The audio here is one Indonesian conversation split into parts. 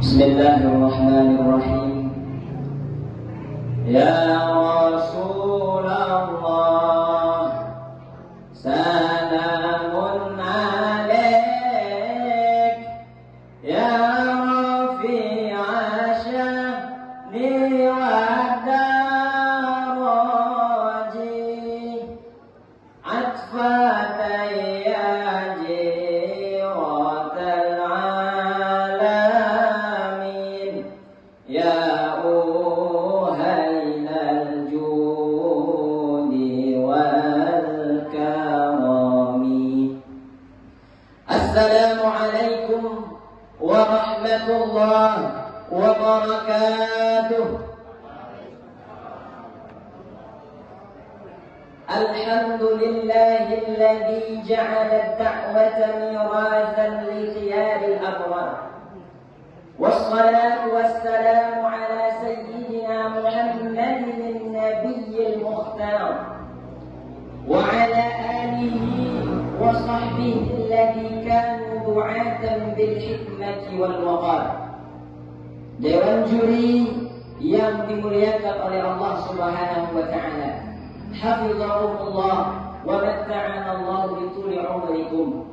Bismillahirrahmanirrahim. Ya Rasulullah, salamun alaik, ya Rafi'a syahni wa daraji, atfatay ya jiratal alamin, ya uhailal judi wal karami. Assalamualaikum warahmatullahi wabarakatuh. Alhamdulillahilladzi ja'ala ad-da'wata mirathan li khiyaril abrar. Wassalatu wassalamu ala sayyidina Muhammadin an-nabiyyil mukhtar wa ala alihi wa sahbihi alladhi kanu du'atan bil hikmati wal waqar. Dewan juri yang dimuliakan oleh Allah Subhanahu wa taala, hafizahumullah wa matta'ana Allah bituli umrikum.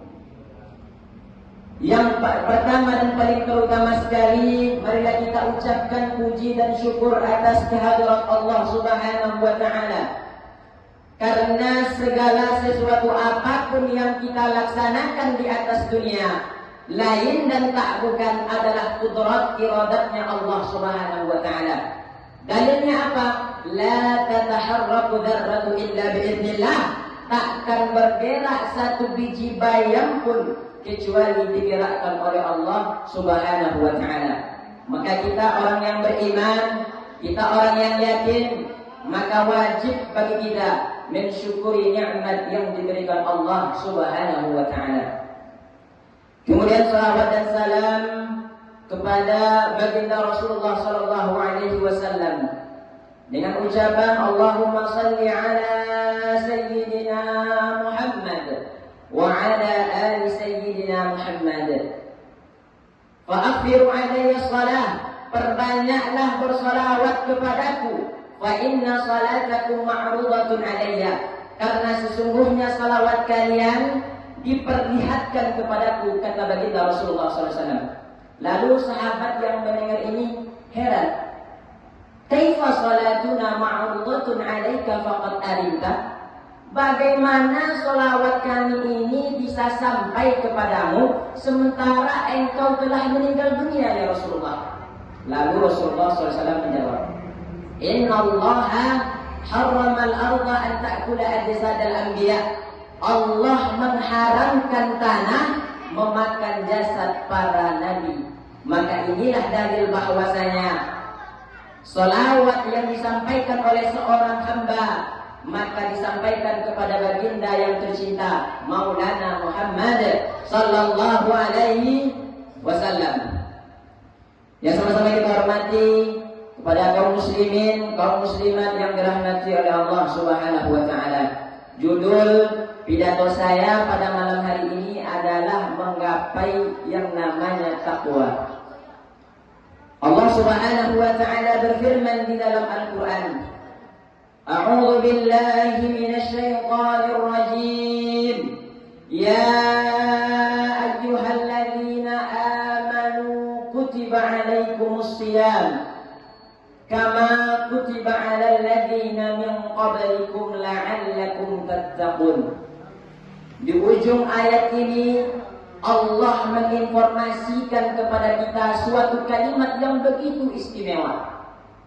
Yang pertama dan paling terutama sekali, marilah kita ucapkan puji dan syukur atas kehadirat Allah Subhanahu wa taala. Karena segala sesuatu apapun yang kita laksanakan di atas dunia, lain dan tak bukan adalah kudrat iradatnya Allah Subhanahu wa taala. Dalilnya apa? La tataharraku dzarratu illa biidznillah. Takkan bergerak satu biji bayam pun kecuali digerakkan oleh Allah Subhanahu wa taala. Maka kita orang yang beriman, kita orang yang yakin, maka wajib bagi kita mensyukuri nikmat yang diberikan Allah Subhanahu wa taala. Kemudian salawat dan salam kepada baginda Rasulullah sallallahu alaihi wasallam dengan ucapan Allahumma salli ala sayyidina Muhammad wa ala ali sayyidina Muhammad. Fa akhbiru alayya shalah, perbanyaklah bersalawat kepadaku. Fa inna salatakum ma'rudatun alayya, karena sesungguhnya salawat kalian diperlihatkan kepadaku, kata baginda Rasulullah SAW. Lalu sahabat yang mendengar ini heran. Kaifa salatuna ma'rudatun alaika faqad alimta? Bagaimana salawat kami ini bisa sampai kepadamu sementara engkau telah meninggal dunia ya Rasulullah? Lalu Rasulullah SAW menjawab, Inna Allaha harrama al-arda an ta'kula ajsad al-anbiya. Allah mengharamkan tanah memakan jasad para nabi. Maka inilah dalil bahwasanya salawat yang disampaikan oleh seorang hamba maka disampaikan kepada baginda yang tercinta Maulana Muhammad sallallahu alaihi wasallam. Yang sama-sama kita hormati kepada kaum muslimin, kaum muslimat yang dirahmati oleh Allah Subhanahu wa taala. Judul pidato saya pada malam hari ini adalah menggapai yang namanya takwa. Allah Subhanahu wa taala berfirman di dalam Al-Qur'an, A'udzu billahi minasy syaithanir rajim. Ya ayyuhalladzina amanu kutiba 'alaikumus shiyam kama kutiba 'alal ladzina min qablikum la'allakum tattaqun. Di ujung ayat ini Allah menginformasikan kepada kita suatu kalimat yang begitu istimewa,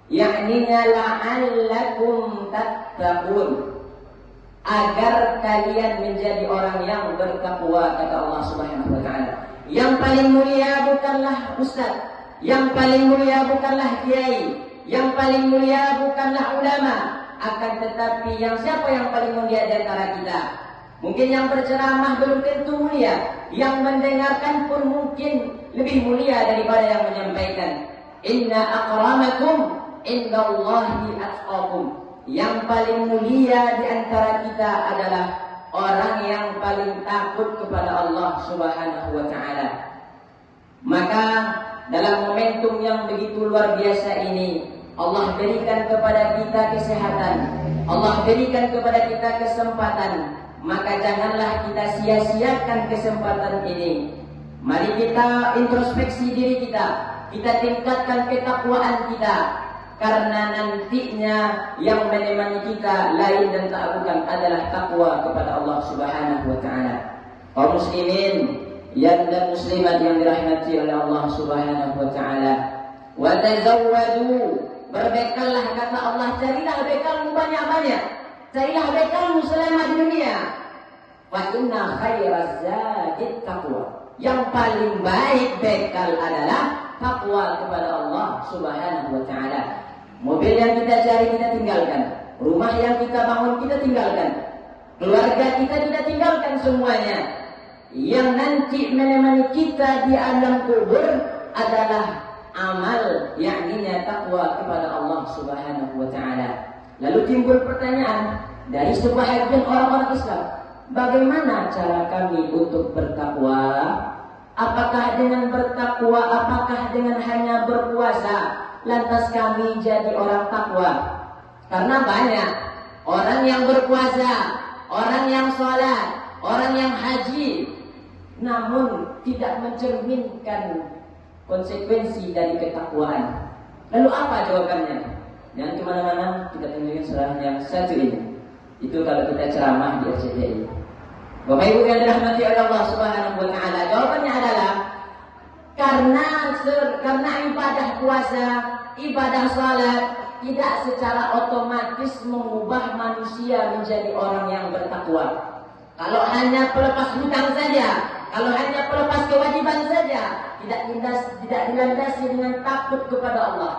yakninya la'allakum tattaqun, agar kalian menjadi orang yang bertakwa, kata Allah Subhanahu wa taala. Yang paling mulia bukanlah ustaz, yang paling mulia bukanlah kiai, yang paling mulia bukanlah ulama, akan tetapi siapa yang paling mulia di antara kita? Mungkin yang berceramah belum tentu mulia, yang mendengarkan pun mungkin lebih mulia daripada yang menyampaikan. Inna akramakum indallahi atqakum. Yang paling mulia di antara kita adalah orang yang paling takut kepada Allah Subhanahu wa taala. Maka dalam momentum yang begitu luar biasa ini, Allah berikan kepada kita kesehatan, Allah berikan kepada kita kesempatan, maka janganlah kita sia-siakan kesempatan ini. Mari kita introspeksi diri kita tingkatkan ketakwaan kita, karena nantinya yang menemani kita lain dan tak bukan adalah takwa kepada Allah Subhanahu wa taala. Kaum muslimin dan muslimat yang dirahmati oleh Allah Subhanahu wa taala, wa tazawwadu, berbekallah kata Allah, carilah bekalmu banyak-banyak, carilah bekalmu selama di dunia. Fa inna khairaz zadit taqwa, yang paling baik bekal adalah takwa kepada Allah Subhanahu wa taala. Mobil yang kita cari kita tinggalkan, rumah yang kita bangun kita tinggalkan, keluarga kita tinggalkan semuanya. Yang nanti menemani kita di alam kubur adalah amal, yakninya takwa kepada Allah Subhanahu wa taala. Lalu timbul pertanyaan dari sebahagian orang-orang Islam, bagaimana cara kami untuk bertakwa? Apakah dengan bertakwa, apakah dengan hanya berpuasa lantas kami jadi orang takwa? Karena banyak orang yang berpuasa, orang yang sholat, orang yang haji, namun tidak mencerminkan konsekuensi dari ketakwaan. Lalu apa jawabannya? Jangan kemana-mana, kita tunjukin surah yang satu ini. Itu kalau kita ceramah di RCTI. Bapak Ibu yang dirahmati oleh Allah Subhanahu wa taala, jawabannya adalah karena ibadah puasa, ibadah salat tidak secara otomatis mengubah manusia menjadi orang yang bertakwa. Kalau hanya pelepas hutang saja, kalau hanya pelepas kewajiban saja, tidak dilandasi dengan takut kepada Allah,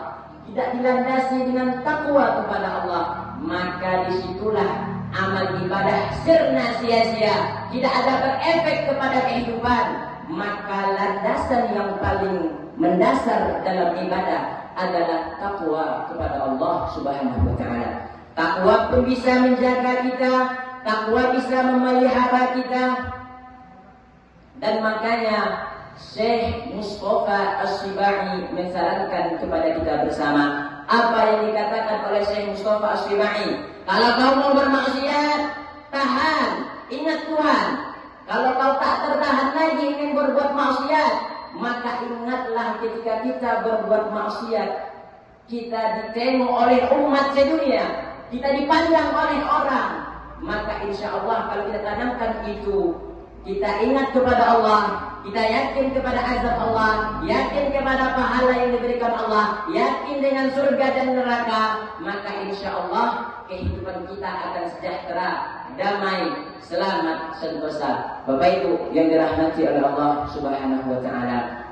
tidak dilandasi dengan takwa kepada Allah, maka disitulah amal ibadah sirna sia-sia, tidak ada berefek kepada kehidupan. Maka landasan yang paling mendasar dalam ibadah adalah takwa kepada Allah Subhanahu wa taala. Takwa pun bisa menjaga kita, takwa bisa memelihara kita. Dan makanya Syekh Mustafa Asy-Syibai mensarankan kepada kita bersama apa yang dikatakan oleh Syekh Mustafa Asy-Syibai. Kalau kau mau bermaksiat, tahan, ingat Tuhan. Kalau kau tak tertahan lagi ingin berbuat maksiat, maka ingatlah ketika kita berbuat maksiat, kita ditengok oleh umat sedunia, kita dipandang oleh orang, maka insya Allah kalau kita tanamkan itu, kita ingat kepada Allah, kita yakin kepada azab Allah, yakin kepada pahala yang diberikan Allah, yakin dengan surga dan neraka, maka insya Allah kehidupan kita akan sejahtera, damai, selamat, sentosa. Bapak Ibu yang dirahmati oleh Allah Subhanahu wa taala,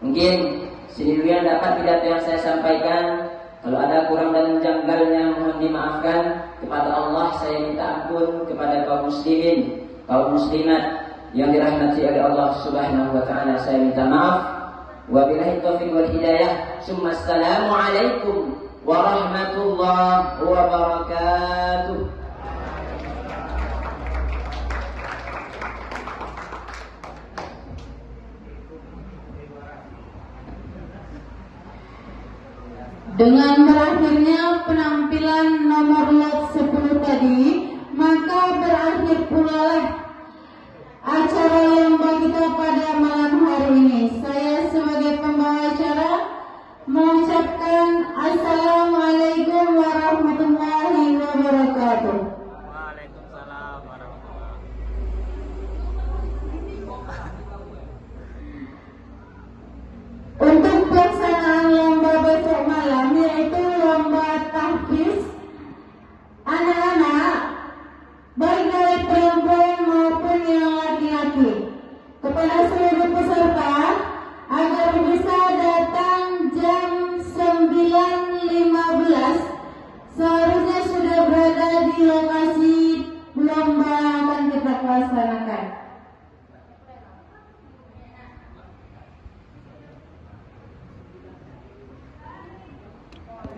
mungkin sini dulu yang dapat pidato yang saya sampaikan. Kalau ada kurang dan janggalnya mohon dimaafkan. Kepada Allah saya minta ampun, kepada kaum muslimin, kaum muslimat yang dirahmati oleh Allah Subhanahu wa taala saya minta maaf. Wabillahi taufiq wal hidayah. Assalamu alaikum warahmatullahi wabarakatuh. Dengan berakhirnya penampilan nomor lot 10 tadi, maka berakhir pula acara lomba kita pada malam hari ini. Saya sebagai pembawa acara mengucapkan Assalamualaikum warahmatullahi wabarakatuh. Waalaikumsalam warahmatullahi. Untuk pelaksanaan lomba besok malam, yaitu lomba tahfiz anak-anak, baik dari perempuan maupun yang laki-laki, kepada seluruh peserta agar bisa datang jam 9.15, seharusnya sudah berada di lokasi